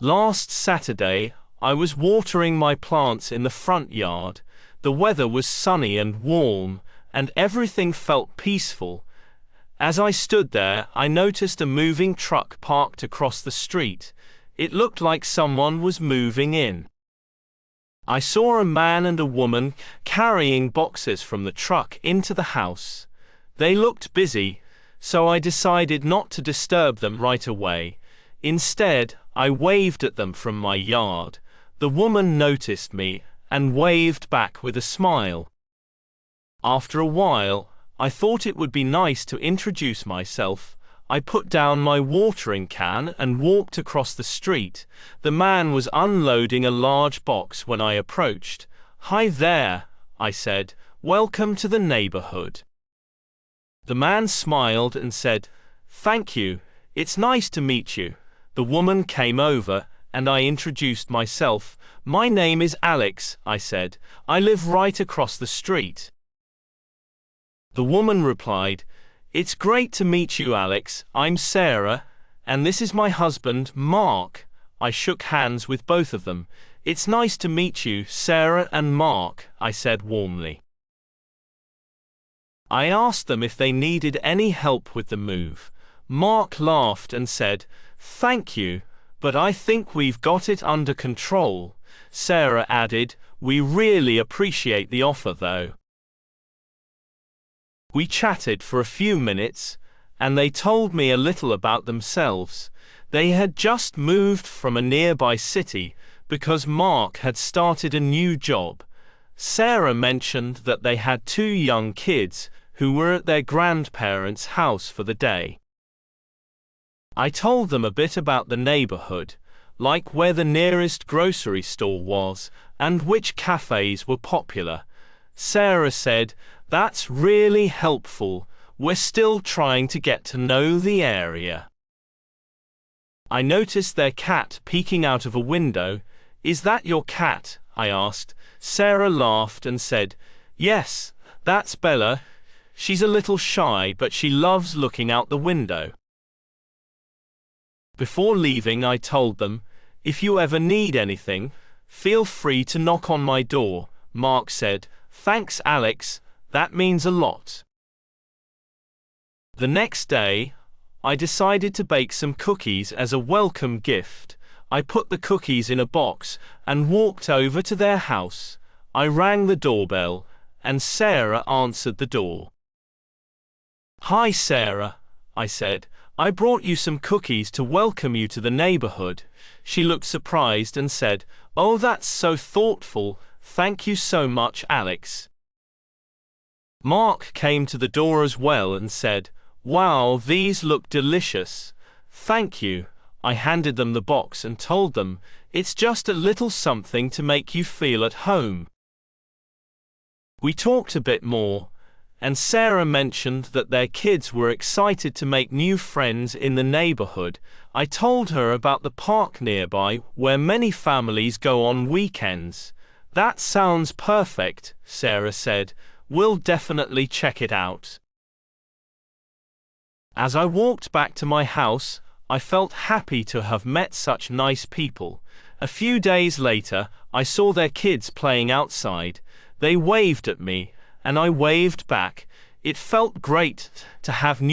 Last Saturday, I was watering my plants in the front yard. The weather was sunny and warm, and everything felt peaceful. As I stood there, I noticed a moving truck parked across the street. It looked like someone was moving in. I saw a man and a woman carrying boxes from the truck into the house. They looked busy, so I decided not to disturb them right away. Instead, I waved at them from my yard. The woman noticed me and waved back with a smile. After a while, I thought it would be nice to introduce myself. I put down my watering can and walked across the street. The man was unloading a large box when I approached. "Hi there," I said. "Welcome to the neighborhood." The man smiled and said, "Thank you. It's nice to meet you." The woman came over, and I introduced myself. "My name is Alex," I said. "I live right across the street." The woman replied, "It's great to meet you, Alex. I'm Sarah, and this is my husband, Mark." I shook hands with both of them. "It's nice to meet you, Sarah and Mark," I said warmly. I asked them if they needed any help with the move. Mark laughed and said, "Thank you, but I think we've got it under control." Sarah added, "We really appreciate the offer though." We chatted for a few minutes, and they told me a little about themselves. They had just moved from a nearby city because Mark had started a new job. Sarah mentioned that they had 2 young kids who were at their grandparents' house for the day. I told them a bit about the neighborhood, like where the nearest grocery store was and which cafes were popular. Sarah said, "That's really helpful. We're still trying to get to know the area." I noticed their cat peeking out of a window. "Is that your cat?" I asked. Sarah laughed and said, "Yes, that's Bella. She's a little shy, but she loves looking out the window." Before leaving, I told them, "If you ever need anything, feel free to knock on my door." Mark said, "Thanks, Alex. That means a lot." The next day, I decided to bake some cookies as a welcome gift. I put the cookies in a box and walked over to their house. I rang the doorbell, and Sarah answered the door. "Hi, Sarah," I said. "I brought you some cookies to welcome you to the neighborhood." She looked surprised and said, "Oh, that's so thoughtful. Thank you so much, Alex." Mark came to the door as well and said, "Wow, these look delicious." "Thank you." I handed them the box and told them, "It's just a little something to make you feel at home." We talked a bit more, and Sarah mentioned that their kids were excited to make new friends in the neighborhood. I told her about the park nearby where many families go on weekends. "That sounds perfect," Sarah said. "We'll definitely check it out." As I walked back to my house, I felt happy to have met such nice people. A few days later, I saw their kids playing outside. They waved at me, and I waved back. It felt great to have new